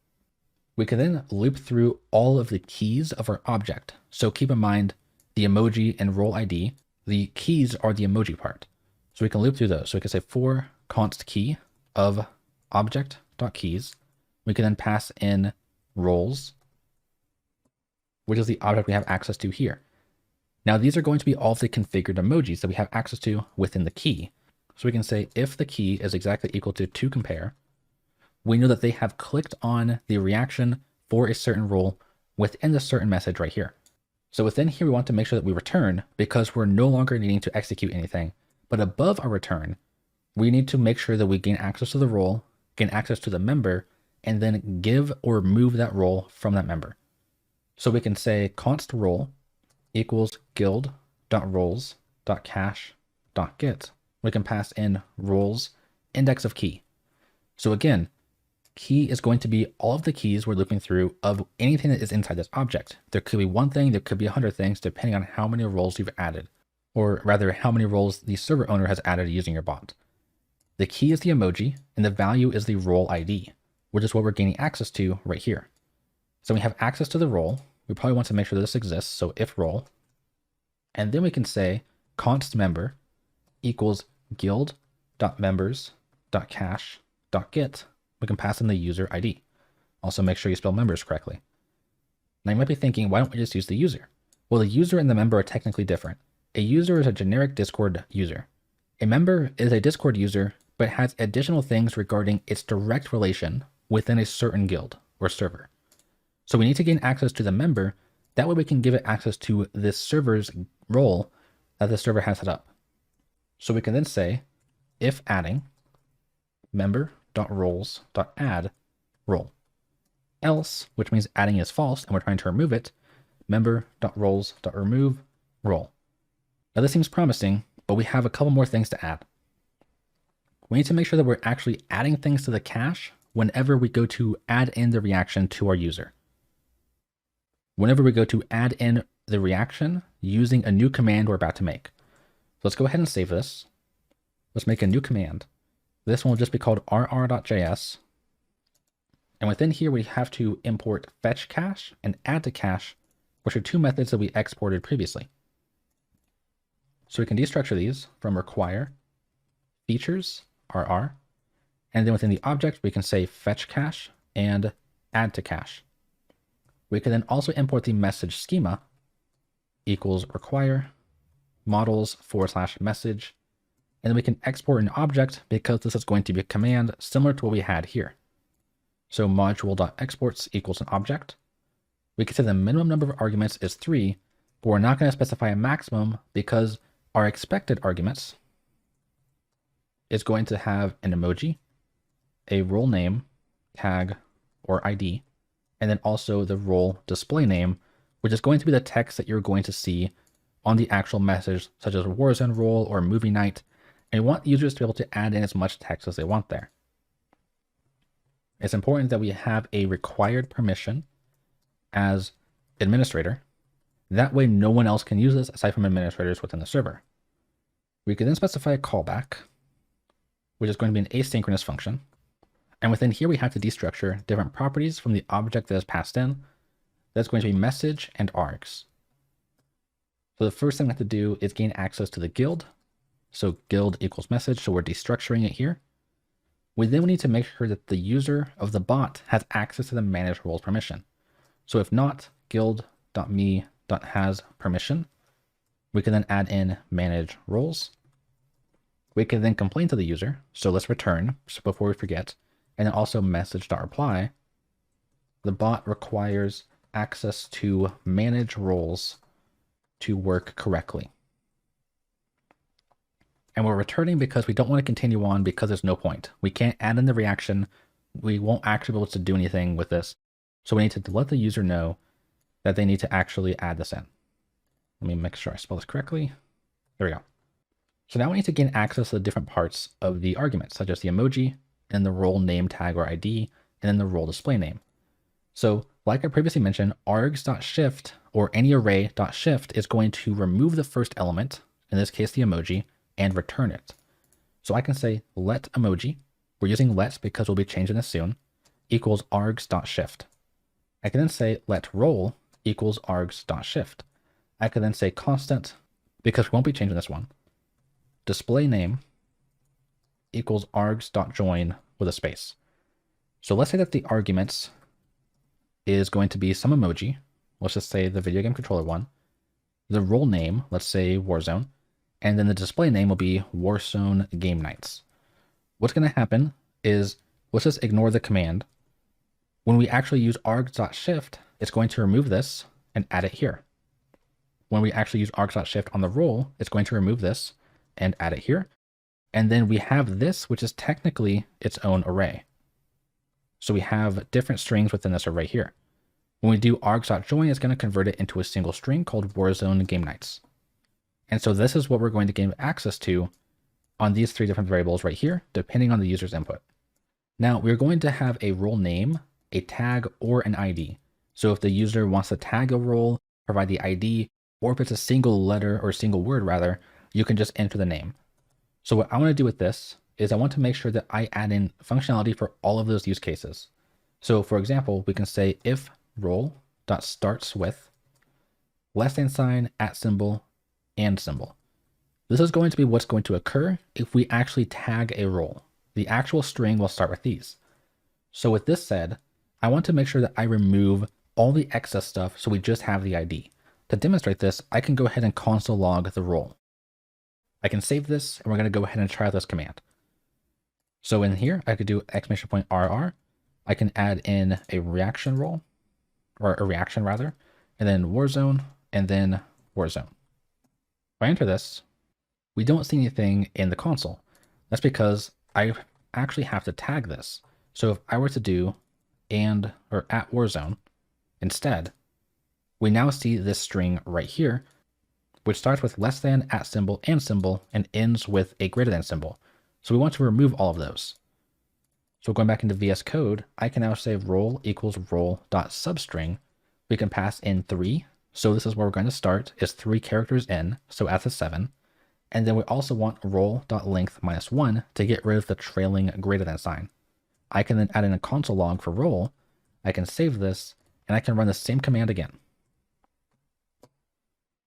We can then loop through all of the keys of our object. So keep in mind the emoji and role ID, the keys are the emoji part. So we can loop through those. So we can say for const key of object.keys. We can then pass in roles, which is the object we have access to here. Now these are going to be all of the configured emojis that we have access to within the key. So we can say if the key is exactly equal to compare, we know that they have clicked on the reaction for a certain role within the certain message right here. So within here, we want to make sure that we return because we're no longer needing to execute anything. But above our return, we need to make sure that we gain access to the role, gain access to the member, and then give or remove that role from that member. So we can say const role equals guild.roles.cache.get. We can pass in roles index of key. So again, key is going to be all of the keys we're looping through of anything that is inside this object. There could be one thing, there could be 100 things, depending on how many roles you've added, or rather how many roles the server owner has added using your bot. The key is the emoji and the value is the role ID, which is what we're gaining access to right here. So we have access to the role, we probably want to make sure this exists. So if role, and then we can say const member equals guild.members.cache.get. We can pass in the user ID. Also make sure you spell members correctly. Now you might be thinking, why don't we just use the user? Well, the user and the member are technically different. A user is a generic Discord user. A member is a Discord user, but has additional things regarding its direct relation within a certain guild or server. So we need to gain access to the member. That way we can give it access to this server's role that the server has set up. So we can then say, if adding member.roles.add role. Else, which means adding is false and we're trying to remove it, member.roles.remove role. Now this seems promising, but we have a couple more things to add. We need to make sure that we're actually adding things to the cache whenever we go to add in the reaction to our user. Whenever we go to add in the reaction using a new command we're about to make. So let's go ahead and save this. Let's make a new command. This one will just be called rr.js. And within here, we have to import fetch cache and add to cache, which are two methods that we exported previously. So we can destructure these from require features rr, and then within the object, we can say fetch cache and add to cache. We can then also import the message schema equals require models/message, and then we can export an object because this is going to be a command similar to what we had here. So module.exports equals an object. We can say the minimum number of arguments is 3, but we're not going to specify a maximum because our expected arguments is going to have an emoji, a role name, tag, or ID, and then also the role display name, which is going to be the text that you're going to see on the actual message, such as Warzone role or movie night. And we want users to be able to add in as much text as they want there. It's important that we have a required permission as administrator. That way no one else can use this aside from administrators within the server. We can then specify a callback, which is going to be an asynchronous function. And within here, we have to destructure different properties from the object that is passed in. That's going to be message and args. So the first thing we have to do is gain access to the guild. So guild equals message. So we're destructuring it here. We then need to make sure that the user of the bot has access to the manage roles permission. So if not, guild.me.has permission, we can then add in manage roles. We can then complain to the user. So let's return before we forget. And then also message.reply. The bot requires access to manage roles to work correctly. And we're returning because we don't want to continue on because there's no point. We can't add in the reaction. We won't actually be able to do anything with this. So we need to let the user know that they need to actually add this in. Let me make sure I spell this correctly. There we go. So now we need to gain access to the different parts of the argument, such as the emoji and the role name tag or ID, and then the role display name. So like I previously mentioned, args.shift or any array.shift is going to remove the first element, in this case the emoji, and return it. So I can say let emoji, we're using let because we'll be changing this soon, equals args.shift. I can then say let role equals args.shift. I can then say constant, because we won't be changing this one, display name equals args.join with a space. So let's say that the arguments is going to be some emoji. Let's just say the video game controller one. The role name, let's say Warzone. And then the display name will be Warzone Game Nights. What's going to happen is, let's just ignore the command. When we actually use args.shift, it's going to remove this and add it here. When we actually use args.shift on the role, it's going to remove this and add it here. And then we have this, which is technically its own array. So we have different strings within this array here. When we do args.join, it's going to convert it into a single string called Warzone Game Nights. And so this is what we're going to gain access to on these three different variables right here, depending on the user's input. Now we're going to have a role name, a tag, or an ID. So if the user wants to tag a role, provide the ID, or if it's a single letter or single word rather, you can just enter the name. So what I want to do with this is I want to make sure that I add in functionality for all of those use cases. So for example, we can say if role dot starts with less than sign, at symbol, and symbol. This is going to be what's going to occur if we actually tag a role. The actual string will start with these. So with this said, I want to make sure that I remove all the excess stuff so we just have the ID. To demonstrate this, I can go ahead and console log the role. I can save this, and we're going to go ahead and try this command. So in here, I could do !RR. I can add in a reaction role, or a reaction rather, and then Warzone, and then Warzone. If I enter this, we don't see anything in the console. That's because I actually have to tag this. So if I were to do or at Warzone instead, we now see this string right here, which starts with less than, at symbol, and ends with a greater than symbol. So we want to remove all of those. So going back into VS Code, I can now say role equals role.substring. We can pass in 3. So this is where we're going to start, is 3 characters in, so that's a 7. And then we also want role.length -1 to get rid of the trailing greater than sign. I can then add in a console log for role. I can save this, and I can run the same command again.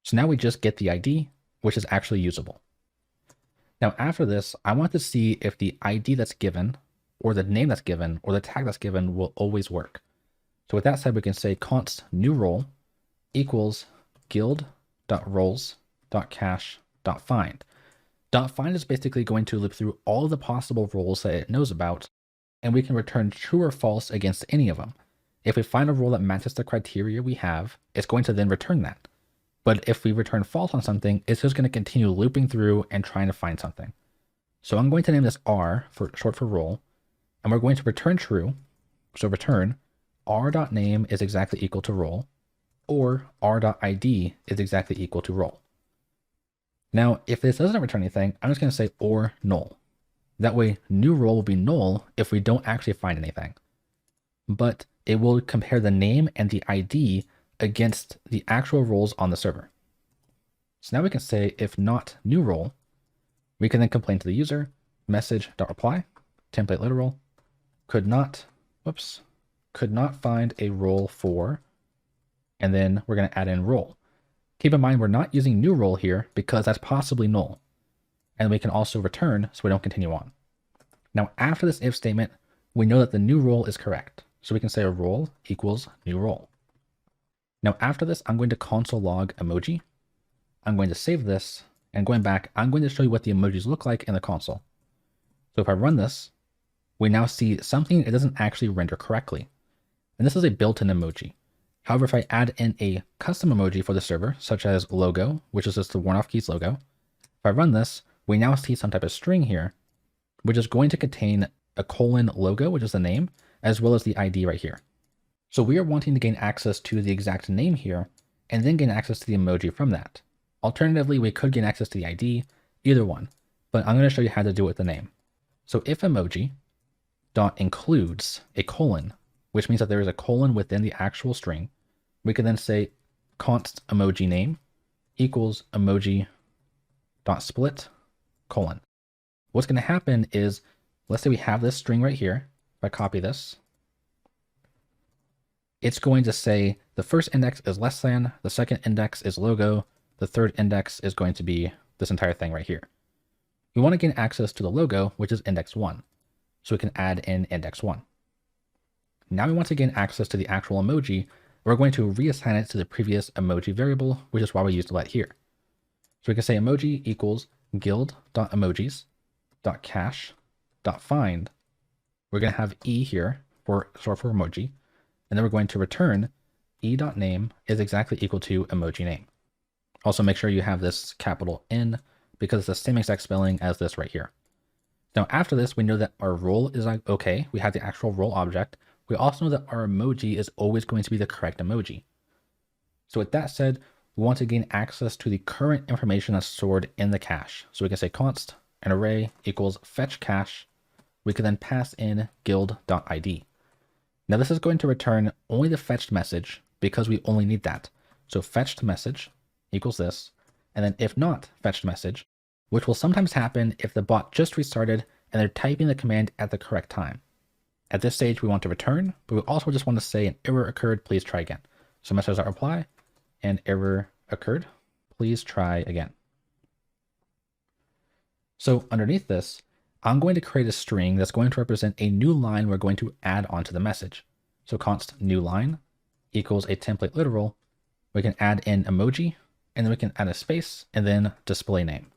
So now we just get the ID, which is actually usable. Now after this, I want to see if the ID that's given, or the name that's given, or the tag that's given will always work. So with that said, we can say const new role equals guild.roles.cache.find. .find is basically going to loop through all of the possible roles that it knows about, and we can return true or false against any of them. If we find a role that matches the criteria we have, it's going to then return that. But if we return false on something, it's just going to continue looping through and trying to find something. So I'm going to name this R, for short for role, and we're going to return true. So return r.name is exactly equal to role, or r.id is exactly equal to role. Now, if this doesn't return anything, I'm just going to say or null. That way, new role will be null if we don't actually find anything. But it will compare the name and the ID against the actual roles on the server. So now we can say if not new role, we can then complain to the user, message.reply, template literal, could not find a role for, and then we're going to add in role. Keep in mind, we're not using new role here because that's possibly null. And we can also return so we don't continue on. Now, after this if statement, we know that the new role is correct. So we can say a role equals new role. Now, after this, I'm going to console log emoji. I'm going to save this, and going back, I'm going to show you what the emojis look like in the console. So if I run this, we now see something it doesn't actually render correctly. And this is a built-in emoji. However, if I add in a custom emoji for the server, such as logo, which is just the Worn Off Keys logo, if I run this, we now see some type of string here, which is going to contain a :logo, which is the name, as well as the ID right here. So we are wanting to gain access to the exact name here, and then gain access to the emoji from that. Alternatively, we could gain access to the ID, either one, but I'm going to show you how to do it with the name. So if emoji dot includes a colon, which means that there is a colon within the actual string, we can then say const emoji name equals emoji dot split colon. What's going to happen is, let's say we have this string right here. If I copy this, it's going to say the first index is less than, the second index is logo, the third index is going to be this entire thing right here. We want to gain access to the logo, which is index 1. So we can add in index 1. Now we want to gain access to the actual emoji. We're going to reassign it to the previous emoji variable, which is why we used let here. So we can say emoji equals guild.emojis.cache.find. We're going to have E here for short for emoji. And then we're going to return e.name is exactly equal to emoji name. Also make sure you have this capital N because it's the same exact spelling as this right here. Now after this, we know that our role is like okay. We have the actual role object. We also know that our emoji is always going to be the correct emoji. So with that said, we want to gain access to the current information that's stored in the cache. So we can say const an array equals fetch cache. We can then pass in guild.id. Now this is going to return only the fetched message because we only need that. So fetched message equals this, and then if not fetched message, which will sometimes happen if the bot just restarted and they're typing the command at the correct time. At this stage, we want to return, but we also just want to say an error occurred, please try again. So message.reply and error occurred. Please try again. So underneath this, I'm going to create a string that's going to represent a new line we're going to add onto the message. So const new line equals a template literal. We can add in emoji, and then we can add a space and then display name.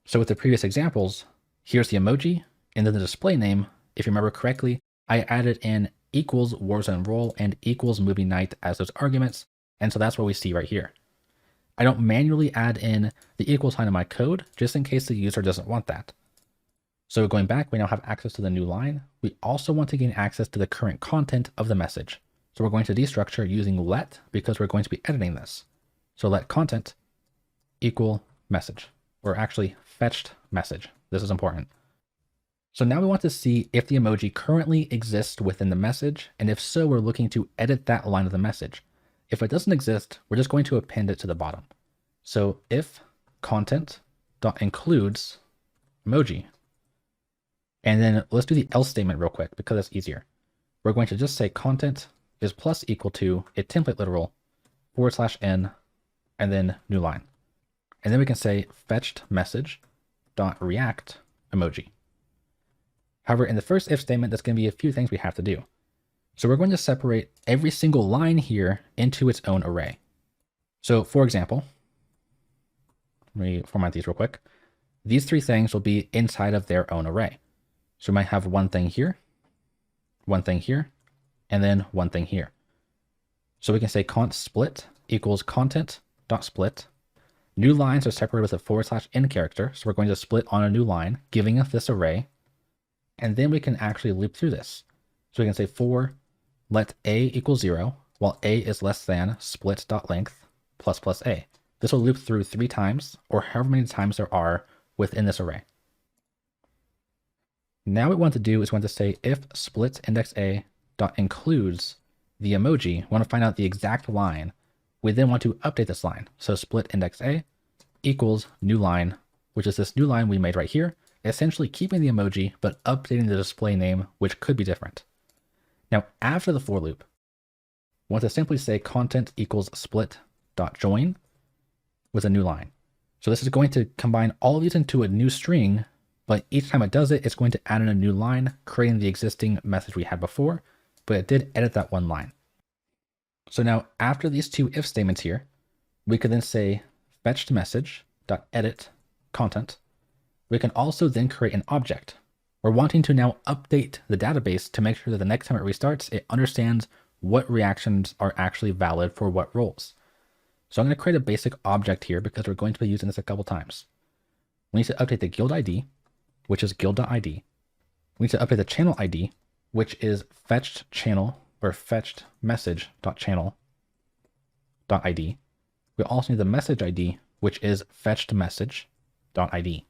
So with the previous examples, here's the emoji, and then the display name, if you remember correctly, I added in equals Warzone role and equals movie night as those arguments. And so that's what we see right here. I don't manually add in the equal sign in my code just in case the user doesn't want that. So going back, we now have access to the new line. We also want to gain access to the current content of the message. So we're going to destructure using let because we're going to be editing this. So let content equal message, or actually fetched message. This is important. So now we want to see if the emoji currently exists within the message, and if so, we're looking to edit that line of the message. If it doesn't exist, we're just going to append it to the bottom. So if content.includes emoji, and then let's do the else statement real quick because that's easier. We're going to just say content is plus equal to a template literal /n and then new line. And then we can say fetched message dot react emoji. However, in the first if statement, there's going to be a few things we have to do. So we're going to separate every single line here into its own array. So for example, let me format these real quick. These three things will be inside of their own array. So we might have one thing here, and then one thing here. So we can say const split equals content.split. New lines are separated with a /n character. So we're going to split on a new line, giving us this array. And then we can actually loop through this. So we can say for let a equal 0, while a is less than split.length plus a. This will loop through 3 times, or however many times there are within this array. Now what we want to do is we want to say if split index a dot includes the emoji, we want to find out the exact line. We then want to update this line. So split index a equals new line, which is this new line we made right here, essentially keeping the emoji, but updating the display name, which could be different. Now, after the for loop, we want to simply say content equals split dot join with a new line. So this is going to combine all of these into a new string, but each time it does it, it's going to add in a new line, creating the existing message we had before, but it did edit that one line. So now after these two if statements here, we could then say fetched message dot edit content. We can also then create an object. We're wanting to now update the database to make sure that the next time it restarts, it understands what reactions are actually valid for what roles. So I'm going to create a basic object here because we're going to be using this a couple times. We need to update the guild ID, which is guild.id. We need to update the channel ID, which is fetched channel or fetched message.channel.id. We also need the message ID, which is fetched message.id.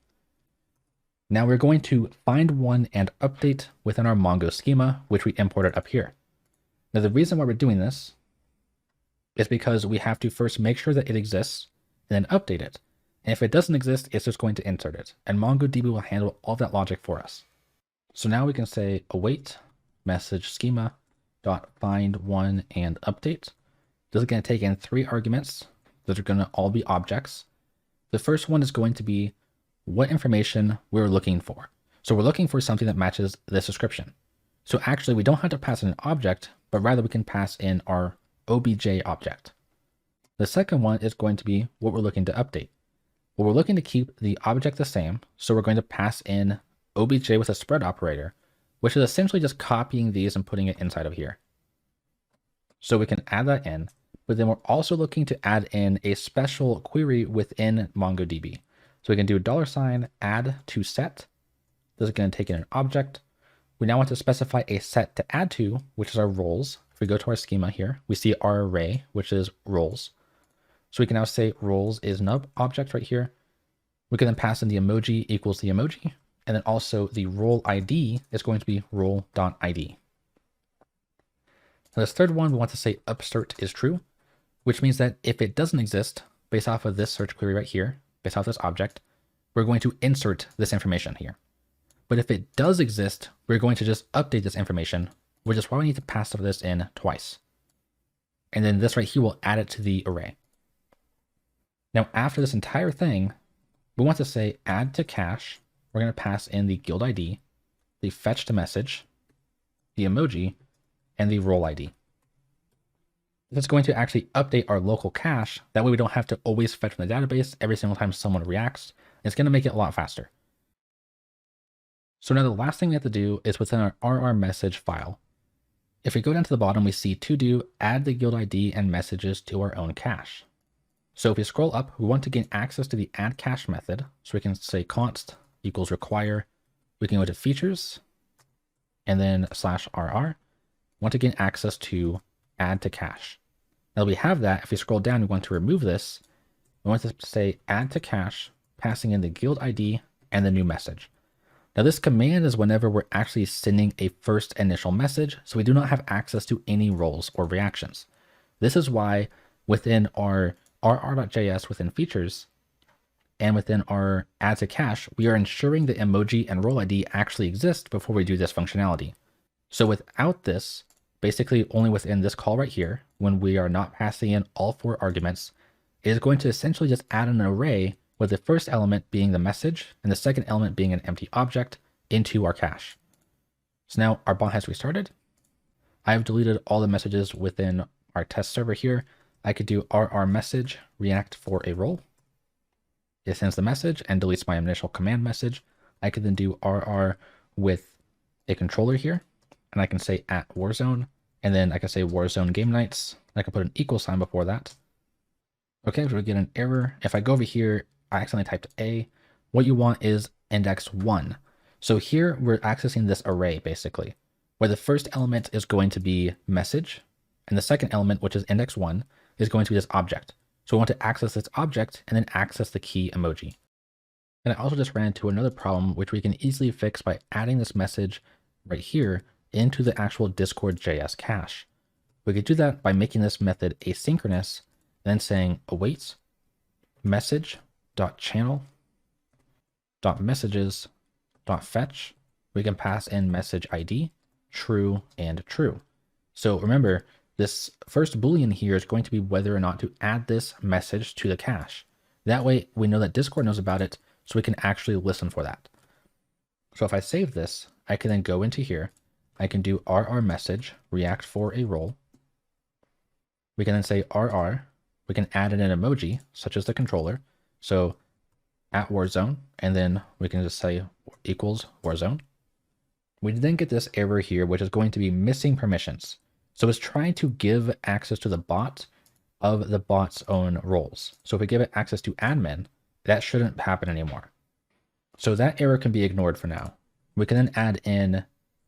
Now we're going to find one and update within our Mongo schema, which we imported up here. Now the reason why we're doing this is because we have to first make sure that it exists and then update it. And if it doesn't exist, it's just going to insert it. And MongoDB will handle all that logic for us. So now we can say await message schema dot find one and update. This is going to take in 3 arguments. Those are going to all be objects. The first one is going to be what information we're looking for. So we're looking for something that matches this description. So actually we don't have to pass in an object, but rather we can pass in our obj object. The second one is going to be what we're looking to update. Well, we're looking to keep the object the same. So we're going to pass in obj with a spread operator, which is essentially just copying these and putting it inside of here. So we can add that in, but then we're also looking to add in a special query within MongoDB. So we can do $add to set. This is going to take in an object. We now want to specify a set to add to, which is our roles. If we go to our schema here, we see our array, which is roles. So we can now say roles is nub object right here. We can then pass in the emoji equals the emoji. And then also the role ID is going to be role.id. Now this third one, we want to say upsert is true, which means that if it doesn't exist, based off of this search query right here, based off this object, we're going to insert this information here. But if it does exist, we're going to just update this information, which is why we need to pass this in twice. And then this right here will add it to the array. Now, after this entire thing, we want to say add to cache. We're going to pass in the guild ID, the fetched message, the emoji, and the role ID. This is going to actually update our local cache. That way we don't have to always fetch from the database every single time someone reacts. It's going to make it a lot faster. So now the last thing we have to do is within our RR message file. If we go down to the bottom, we see to do add the guild ID and messages to our own cache. So if we scroll up, we want to gain access to the add cache method. So we can say const equals require. We can go to features and then /rr. Want to gain access to add to cache. Now we have that. If we scroll down, we want to remove this. We want to say add to cache, passing in the guild ID and the new message. Now this command is whenever we're actually sending a first initial message, so we do not have access to any roles or reactions. This is why within our rr.js within features and within our add to cache, we are ensuring the emoji and role ID actually exist before we do this functionality. So without this, basically only within this call right here, when we are not passing in all 4 arguments, it is going to essentially just add an array with the first element being the message and the second element being an empty object into our cache. So now our bot has restarted. I have deleted all the messages within our test server here. I could do rr message react for a role. It sends the message and deletes my initial command message. I could then do rr with a controller here, and I can say at Warzone, and then I can say Warzone game nights. I can put an equal sign before that. Okay, so we get an error. If I go over here, I accidentally typed A. What you want is index 1. So here we're accessing this array basically, where the first element is going to be message, and the second element, which is index 1, is going to be this object. So we want to access this object and then access the key emoji. And I also just ran into another problem, which we can easily fix by adding this message right here into the actual Discord.js cache. We could do that by making this method asynchronous, and then saying await message.channel.messages.fetch. We can pass in message ID, true and true. So remember, this first Boolean here is going to be whether or not to add this message to the cache. That way we know that Discord knows about it, so we can actually listen for that. So if I save this, I can then go into here. I can do rr message react for a role. We can then say rr. We can add in an emoji, such as the controller. So at Warzone, and then we can just say equals Warzone. We then get this error here, which is going to be missing permissions. So it's trying to give access to the bot of the bot's own roles. So if we give it access to admin, that shouldn't happen anymore. So that error can be ignored for now. We can then add in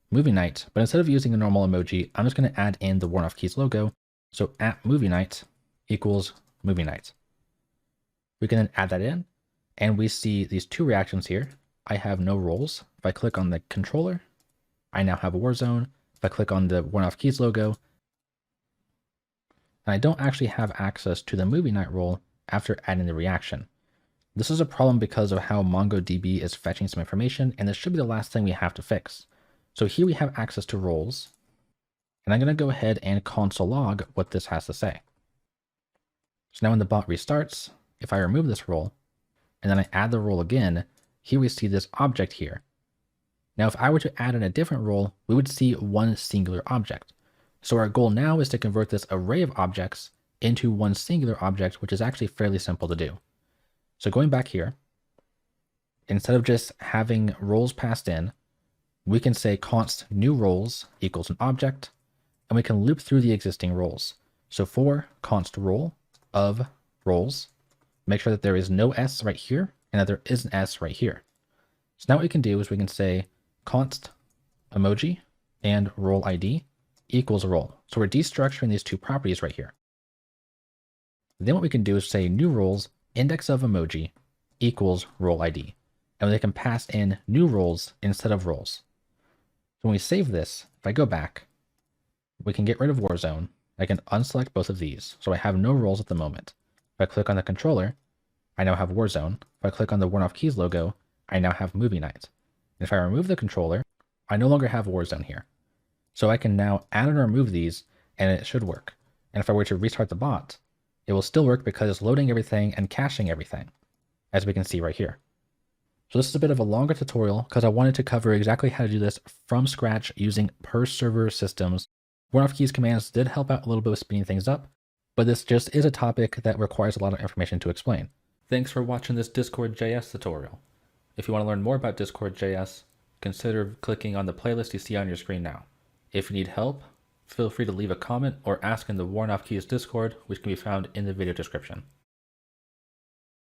movie night, but instead of using a normal emoji, I'm just going to add in the Worn Off Keys logo. So at movie night equals movie night. We can then add that in, and we see these 2 reactions here. I have no roles. If I click on the controller, I now have a Warzone. If I click on the Worn Off Keys logo, and I don't actually have access to the movie night role after adding the reaction. This is a problem because of how MongoDB is fetching some information, and this should be the last thing we have to fix. So here we have access to roles, and I'm going to go ahead and console log what this has to say. So now when the bot restarts, if I remove this role, and then I add the role again, here we see this object here. Now, if I were to add in a different role, we would see one singular object. So our goal now is to convert this array of objects into one singular object, which is actually fairly simple to do. So going back here, instead of just having roles passed in, we can say const new roles equals an object, and we can loop through the existing roles. So for const role of roles, make sure that there is no S right here and that there is an S right here. So now what we can do is we can say const emoji and role ID equals role. So we're destructuring these 2 properties right here. Then what we can do is say new roles index of emoji equals role ID. And they can pass in new roles instead of roles. So when we save this, if I go back, we can get rid of Warzone. I can unselect both of these. So I have no roles at the moment. If I click on the controller, I now have Warzone. If I click on the Worn Off Keys logo, I now have movie night. And if I remove the controller, I no longer have Warzone here. So I can now add and remove these, and it should work. And if I were to restart the bot, it will still work because it's loading everything and caching everything, as we can see right here. So this is a bit of a longer tutorial because I wanted to cover exactly how to do this from scratch using per server systems. Warn-off keys commands did help out a little bit with speeding things up, but this just is a topic that requires a lot of information to explain. Thanks for watching this Discord.js tutorial. If you want to learn more about Discord.js, consider clicking on the playlist you see on your screen now. If you need help, feel free to leave a comment or ask in the Warn-off Keys Discord, which can be found in the video description.